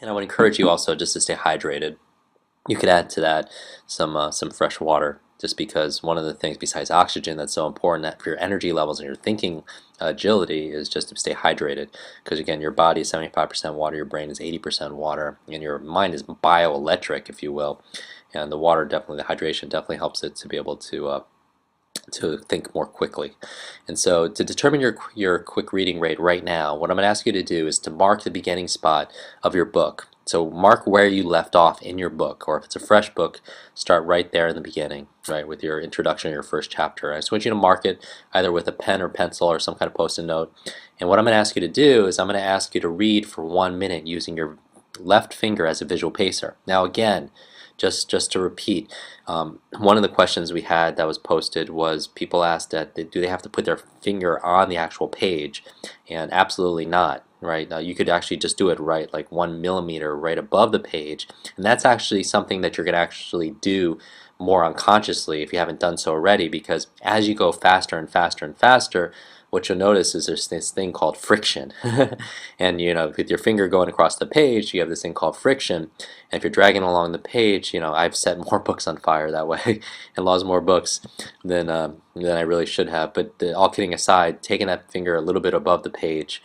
And I would encourage you also just to stay hydrated. You could add to that some fresh water, just because one of the things besides oxygen that's so important for your energy levels and your thinking agility is just to stay hydrated. Because again, your body is 75% water, your brain is 80% water, and your mind is bioelectric, if you will. And the water definitely, the hydration definitely helps it to be able to think more quickly. And so to determine your quick reading rate right now, what I'm going to ask you to do is to mark the beginning spot of your book. So mark where you left off in your book, or if it's a fresh book, start right there in the beginning, right, with your introduction or your first chapter. I just want you to mark it either with a pen or pencil or some kind of post-it note. And what I'm going to ask you to do is I'm going to ask you to read for 1 minute using your left finger as a visual pacer. Now again, just to repeat, one of the questions we had that was posted was people asked that do they have to put their finger on the actual page, and absolutely not. Right now, you could actually just do it right, like 1 millimeter right above the page, and that's actually something that you're going to actually do more unconsciously if you haven't done so already, because as you go faster and faster and faster, what you'll notice is there's this thing called friction. And with your finger going across the page, you have this thing called friction. And if you're dragging along the page, I've set more books on fire that way and lost more books than I really should have. But all kidding aside, taking that finger a little bit above the page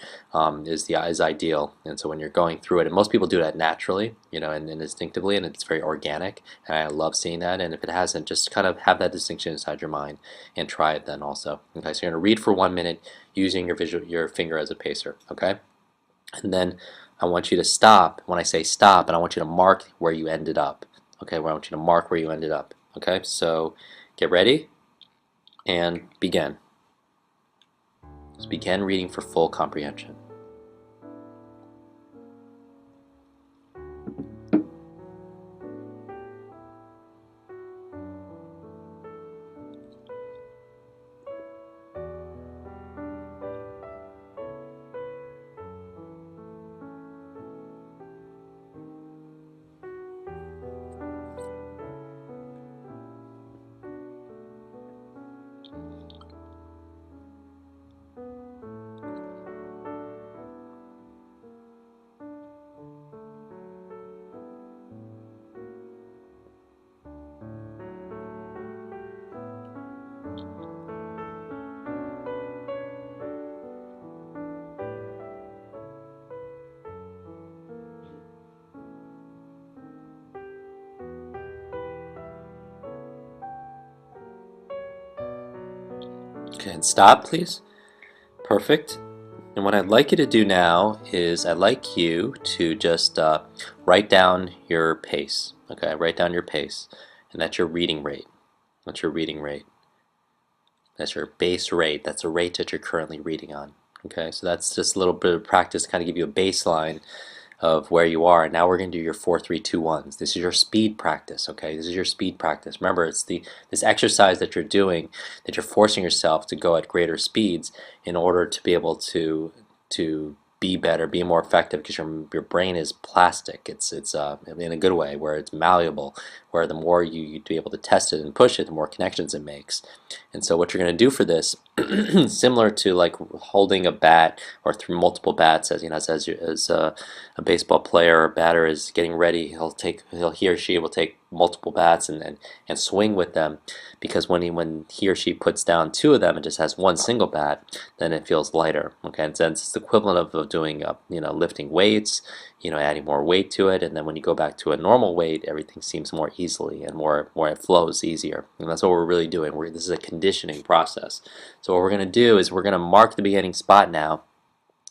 is ideal. And so when you're going through it, and most people do that naturally, and instinctively, and it's very organic, and I love seeing that. And if it hasn't, just kind of have that distinction inside your mind and try it then also. Okay, so you're going to read for 1 minute using your finger as a pacer. Okay, and then I want you to stop when I say stop, and I want you to mark where you ended up. Okay, well, I want you to mark where you ended up. Okay, so get ready and begin. Just begin reading for full comprehension. Okay, and stop, please. Perfect. And what I'd like you to do now is I'd like you to just write down your pace. Okay, write down your pace, and that's your reading rate. That's your reading rate. That's your base rate. That's the rate that you're currently reading on. Okay, so that's just a little bit of practice to kind of give you a baseline of where you are. And now we're going to do your 4-3-2-1s. This is your speed practice. Okay, this is your speed practice. Remember, it's this exercise that you're doing, that you're forcing yourself to go at greater speeds in order to be able to be better, be more effective, because your brain is plastic. It's in a good way, where it's malleable, where the more you be able to test it and push it, the more connections it makes. And so what you're going to do for this, similar to like holding a bat or through multiple bats, as a baseball player or batter is getting ready, he or she will take multiple bats and swing with them, because when he or she puts down two of them and just has one single bat, then it feels lighter. Okay, and so it's the equivalent of doing lifting weights, adding more weight to it, and then when you go back to a normal weight, everything seems more easily and more it flows easier. And that's what we're really doing. This is a conditioning process. So what we're going to do is we're going to mark the beginning spot now.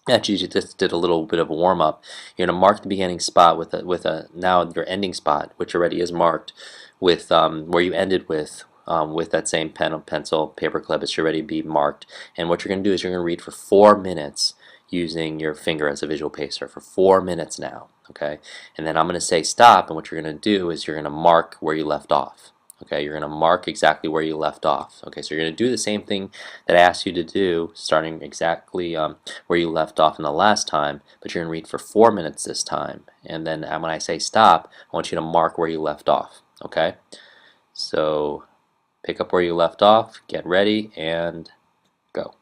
Actually, you just did a little bit of a warm up. You're going to mark the beginning spot with a now your ending spot, which already is marked with where you ended with that same pen, pencil, paper clip. It should already be marked. And what you're going to do is you're going to read for 4 minutes using your finger as a visual pacer for 4 minutes now. Okay, and then I'm going to say stop, and what you're going to do is you're going to mark where you left off. Okay, you're going to mark exactly where you left off. Okay, so you're going to do the same thing that I asked you to do, starting exactly where you left off in the last time, but you're going to read for 4 minutes this time. And then when I say stop, I want you to mark where you left off. Okay, so pick up where you left off, get ready, and go.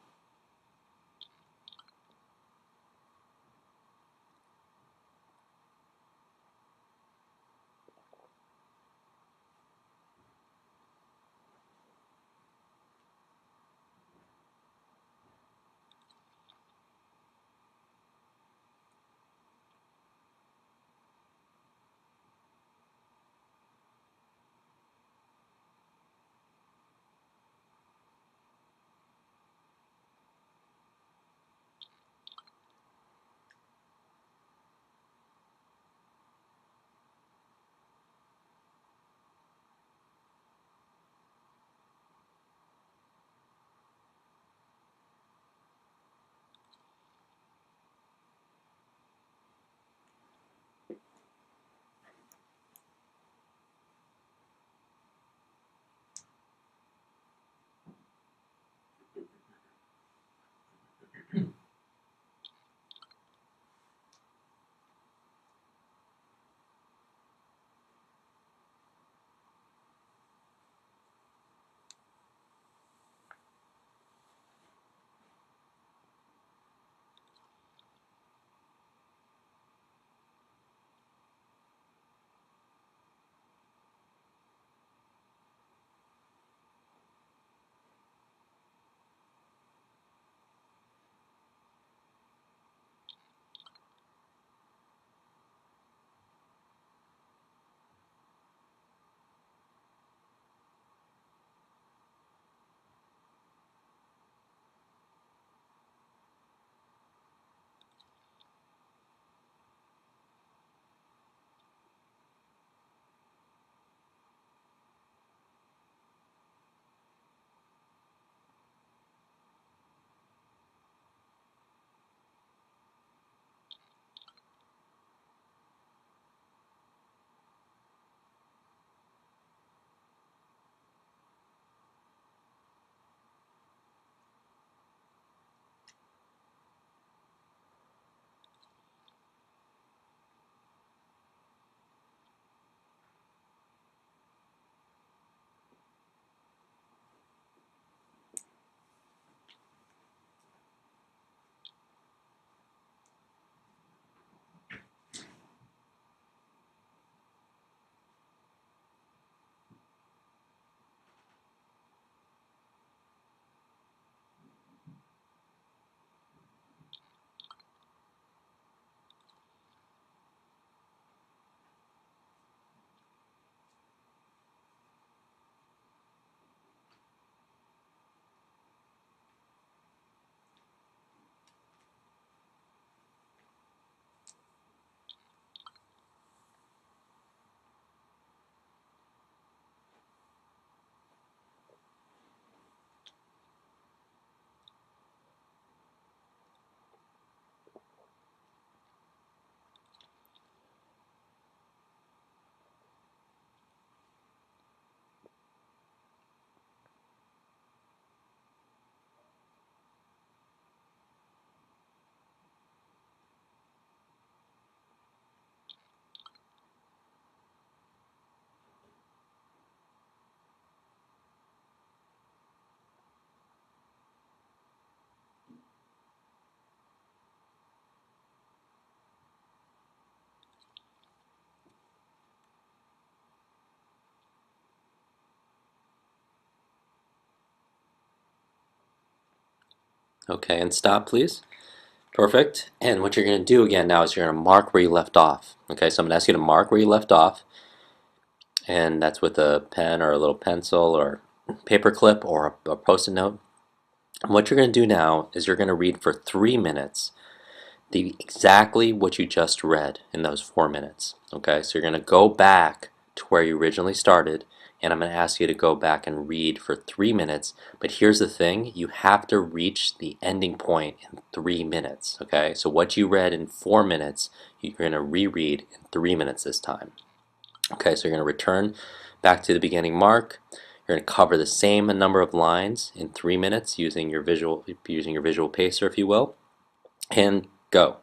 Okay, and stop, please. Perfect. And what you're going to do again now is you're going to mark where you left off. Okay, so I'm going to ask you to mark where you left off, and that's with a pen or a little pencil or paper clip or a post-it note. And what you're going to do now is you're going to read for 3 minutes exactly what you just read in those 4 minutes. Okay, so you're going to go back to where you originally started, and I'm going to ask you to go back and read for 3 minutes. But here's the thing, you have to reach the ending point in 3 minutes. Okay, so what you read in 4 minutes, you're going to reread in 3 minutes this time. Okay, so you're going to return back to the beginning mark. You're going to cover the same number of lines in 3 minutes using your visual pacer, if you will, and go.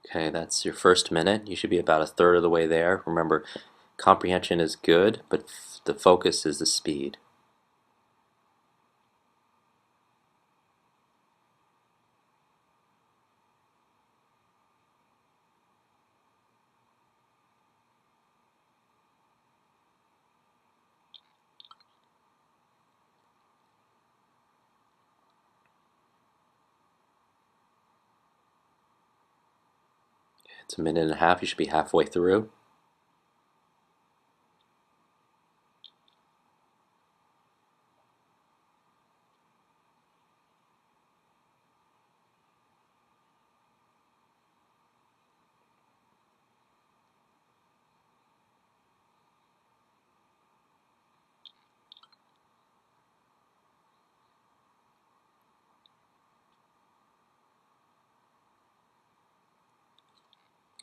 Okay, that's your first minute. You should be about a third of the way there. Remember, comprehension is good, but the focus is the speed. It's a minute and a half. You should be halfway through.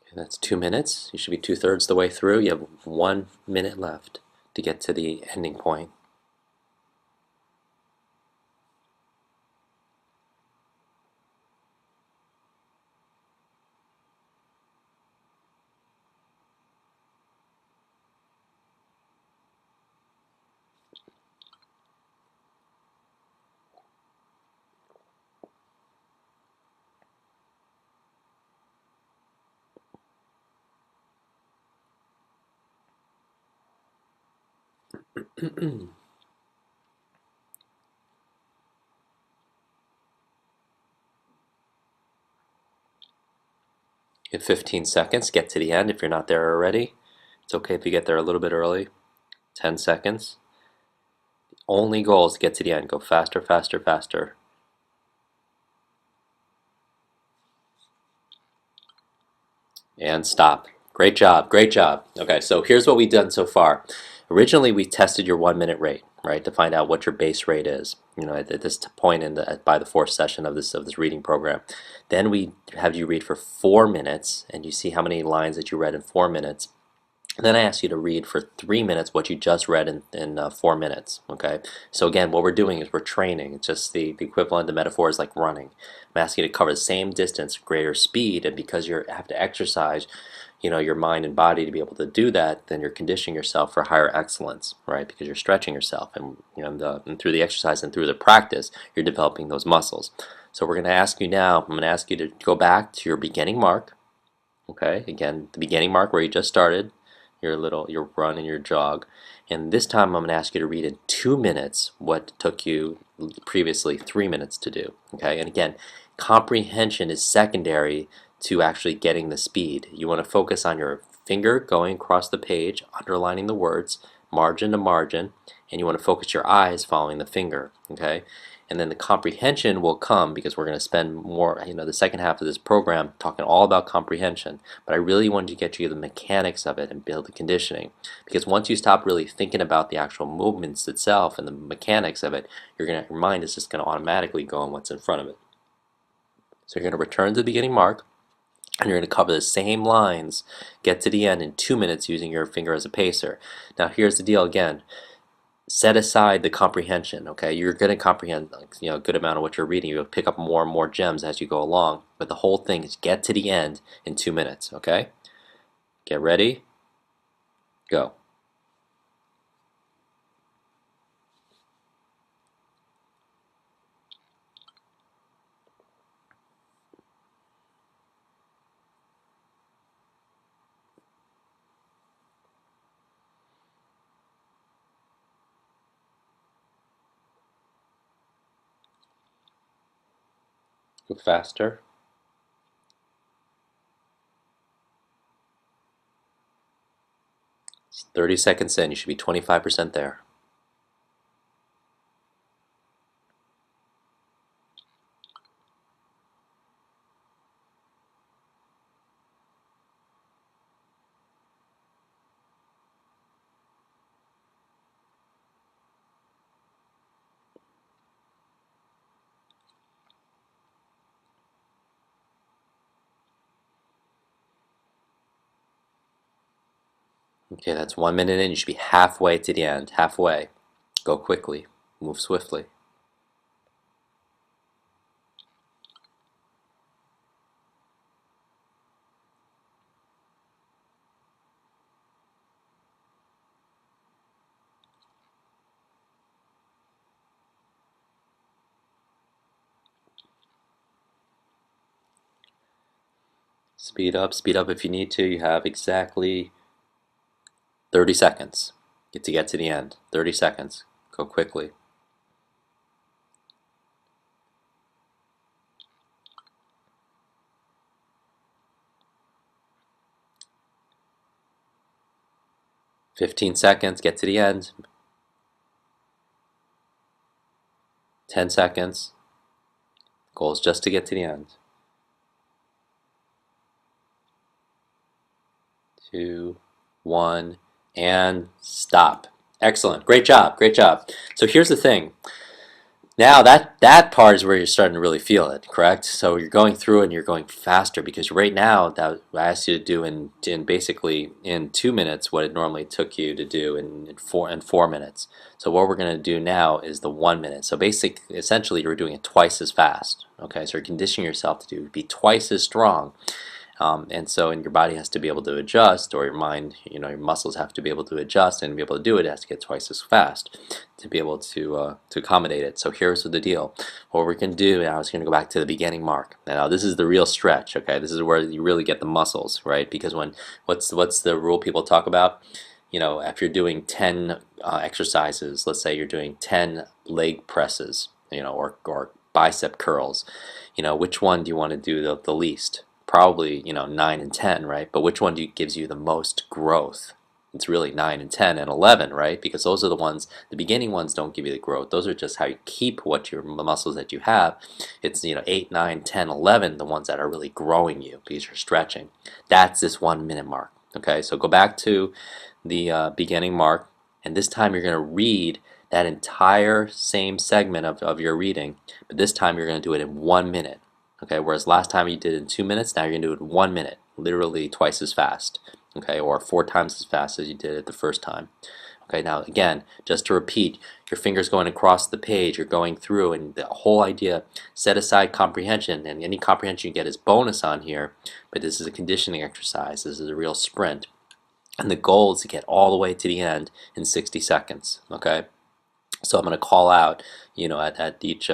Okay, that's 2 minutes. You should be two-thirds the way through. You have 1 minute left to get to the ending point. You have 15 seconds. Get to the end if you're not there already. It's okay if you get there a little bit early. 10 seconds. Only goal is to get to the end. Go faster, faster, faster. And stop. Great job, great job. Okay, so here's what we've done so far. Originally, we tested your 1 minute rate, right, to find out what your base rate is. You know, at this point by the fourth session of this reading program. Then we have you read for 4 minutes, and you see how many lines that you read in 4 minutes. And then I ask you to read for 3 minutes what you just read in 4 minutes. Okay, so again, what we're doing is we're training. It's just the equivalent. The metaphor is like running. I'm asking you to cover the same distance, greater speed, and because you have to exercise, you know, your mind and body to be able to do that, then you're conditioning yourself for higher excellence, right? Because you're stretching yourself, and you know, and through the exercise and through the practice, you're developing those muscles. So we're going to ask you now. I'm going to ask you to go back to your beginning mark. Okay, again, the beginning mark where you just started your run and your jog. And this time I'm going to ask you to read in 2 minutes what took you previously 3 minutes to do. Okay, and again, comprehension is secondary to actually getting the speed. You want to focus on your finger going across the page, underlining the words, margin to margin, and you want to focus your eyes following the finger. Okay, and then the comprehension will come because we're going to spend more, the second half of this program talking all about comprehension. But I really wanted to get you the mechanics of it and build the conditioning, because once you stop really thinking about the actual movements itself and the mechanics of it, your mind is just going to automatically go on what's in front of it. So you're going to return to the beginning mark, and you're going to cover the same lines, get to the end in 2 minutes using your finger as a pacer. Now here's the deal again. Set aside the comprehension, okay? You're going to comprehend a good amount of what you're reading. You'll pick up more and more gems as you go along, but the whole thing is get to the end in 2 minutes, okay? Get ready, go. Go faster. 30 seconds in, you should be 25% there. Okay, that's 1 minute in. You should be halfway to the end. Halfway. Go quickly. Move swiftly. Speed up if you need to. You have exactly 30 seconds to get to the end. 30 seconds. Go quickly. "15 seconds, get to the end." 10 seconds. Goal is just to get to the end. 2, 1, and stop. Excellent. Great job. Great job. So here's the thing. Now that part is where you're starting to really feel it, correct? So you're going through it and you're going faster, because right now that I asked you to do in basically in 2 minutes what it normally took you to do in 4 minutes. So what we're going to do now is the 1 minute. So essentially you're doing it twice as fast. Okay, so you're conditioning yourself to be twice as strong. And your body has to be able to adjust, or your mind, your muscles have to be able to adjust and be able to do it. It has to get twice as fast to be able to accommodate it. So here's the deal. What we're going to do now is going to go back to the beginning mark. Now this is the real stretch. Okay, this is where you really get the muscles, right? Because what's the rule people talk about? If you're doing 10 exercises, let's say you're doing 10 leg presses, or bicep curls, which one do you want to do the least? Probably 9 and 10, right? But which one gives you the most growth? It's really 9 and 10 and 11, right? Because those are the beginning ones don't give you the growth. Those are just how you keep the muscles that you have. It's 8, 9, 10, 11, the ones that are really growing you because you're stretching. That's this 1 minute mark. Okay, so go back to the beginning mark, and this time you're going to read that entire same segment of your reading, but this time you're going to do it in 1 minute. Okay, whereas last time you did it in 2 minutes, now you're going to do it in 1 minute, literally twice as fast, okay, or 4 times as fast as you did it the first time. Okay, now again, just to repeat, your finger's going across the page, you're going through, and the whole idea, set aside comprehension, and any comprehension you get is bonus on here, but this is a conditioning exercise, this is a real sprint, and the goal is to get all the way to the end in 60 seconds, okay? So I'm going to call out, at each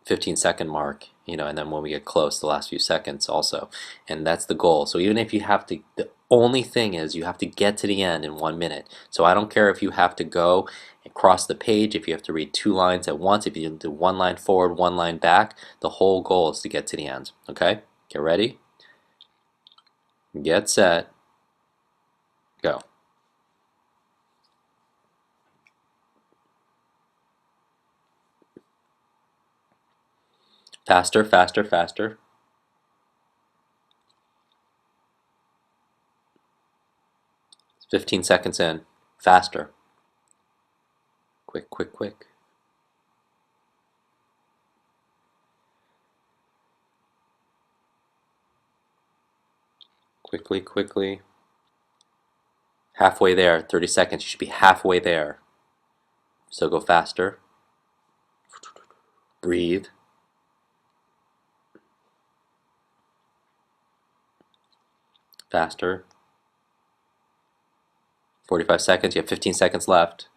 15-second mark, and then when we get close, the last few seconds also, and that's the goal. So even if you have to, the only thing is you have to get to the end in 1 minute. So I don't care if you have to go across the page, if you have to read 2 lines at once, if you do 1 line forward, 1 line back, the whole goal is to get to the end. Okay, get ready, get set, go. Faster, faster, faster. It's 15 seconds in. Faster. Quick, quick, quick. Quickly, quickly. Halfway there. 30 seconds. You should be halfway there. So go faster. Breathe. Faster. 45 seconds. You have 15 seconds left.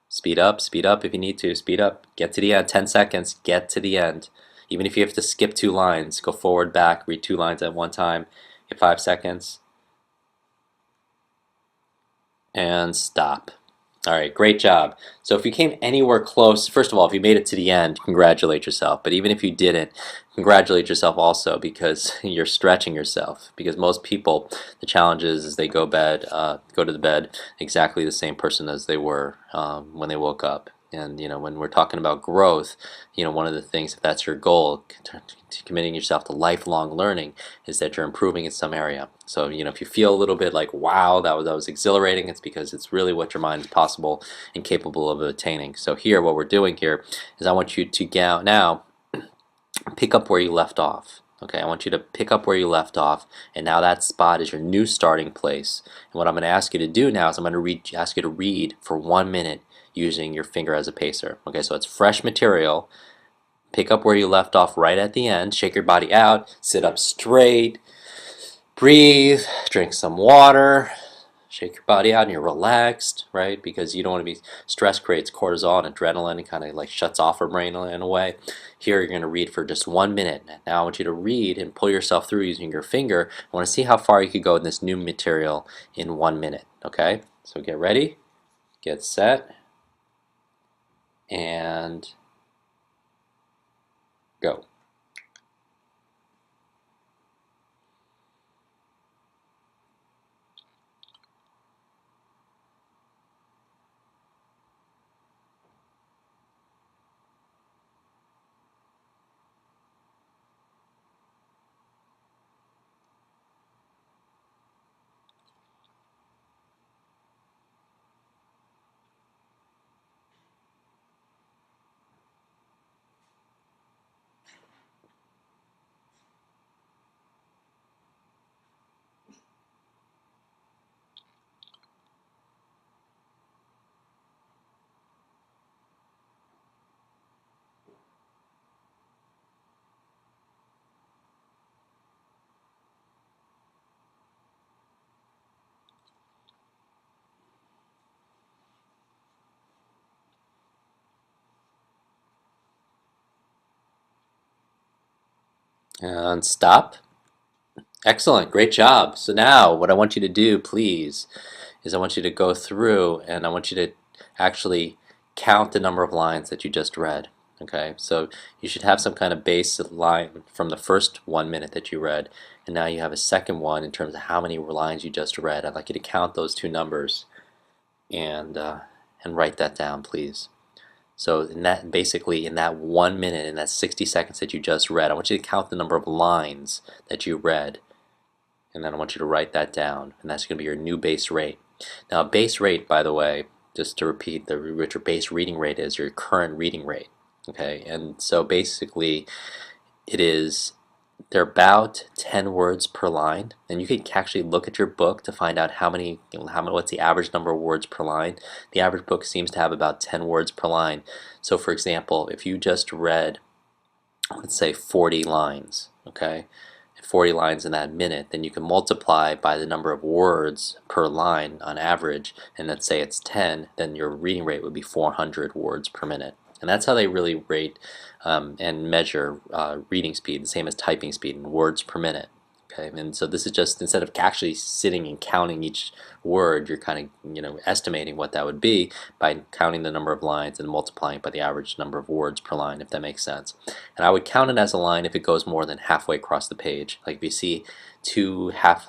Speed up if you need to. Speed up. Get to the end. 10 seconds. Get to the end. Even if you have to skip 2 lines, go forward, back, read 2 lines at one time. Get 5 seconds. And stop. All right, great job. So if you came anywhere close, first of all, if you made it to the end, congratulate yourself. But even if you didn't, congratulate yourself also, because you're stretching yourself. Because most people, the challenge is they go to the bed exactly the same person as they were when they woke up. And when we're talking about growth, one of the things, if that's your goal, committing yourself to lifelong learning, is that you're improving in some area. So if you feel a little bit like, wow, that was exhilarating, it's because it's really what your mind is possible and capable of attaining. So here, what we're doing here is I want you to now pick up where you left off. Okay, I want you to pick up where you left off, and now that spot is your new starting place. And what I'm going to ask you to do now is I'm going to ask you to read for 1 minute using your finger as a pacer. Okay, so it's fresh material. Pick up where you left off right at the end. Shake your body out. Sit up straight. Breathe. Drink some water. Shake your body out and you're relaxed, right? Because you don't want to be, stress creates cortisol and adrenaline and kind of like shuts off our brain in a way. Here you're going to read for just 1 minute. Now I want you to read and pull yourself through using your finger. I want to see how far you could go in this new material in 1 minute, okay? So get ready, get set, and go. And stop. Excellent, great job. So now what I want you to do, please, is I want you to go through and I want you to actually count the number of lines that you just read. Okay, so you should have some kind of baseline from the first 1 minute that you read, and now you have a second one in terms of how many lines you just read. I'd like you to count those two numbers and write that down, please. So basically in that 1 minute, in that 60 seconds that you just read, I want you to count the number of lines that you read, and then I want you to write that down, and that's going to be your new base rate. Now, base rate, by the way, just to repeat, what your base reading rate is your current reading rate. Okay, and so basically, they're about 10 words per line, and you can actually look at your book to find out what's the average number of words per line. The average book seems to have about 10 words per line. So, for example, if you just read, let's say, 40 lines, okay, 40 lines in that minute, then you can multiply by the number of words per line on average, and let's say it's 10, then your reading rate would be 400 words per minute. And that's how they really rate and measure reading speed, the same as typing speed in words per minute. Okay, and so this is just, instead of actually sitting and counting each word, you're kind of estimating what that would be by counting the number of lines and multiplying by the average number of words per line, if that makes sense. And I would count it as a line if it goes more than halfway across the page. Like if you see two half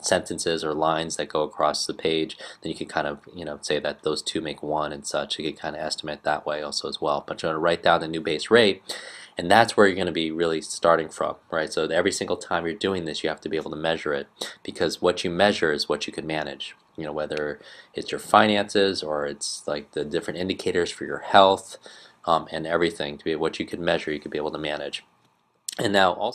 sentences or lines that go across the page, then you can kind of say that those two make one and such. You can kind of estimate that way also as well. But you're going to write down the new base rate, and that's where you're going to be really starting from, right? So every single time you're doing this, you have to be able to measure it, because what you measure is what you can manage. Whether it's your finances or it's like the different indicators for your health, and everything, to be what you can measure, you could be able to manage. And now also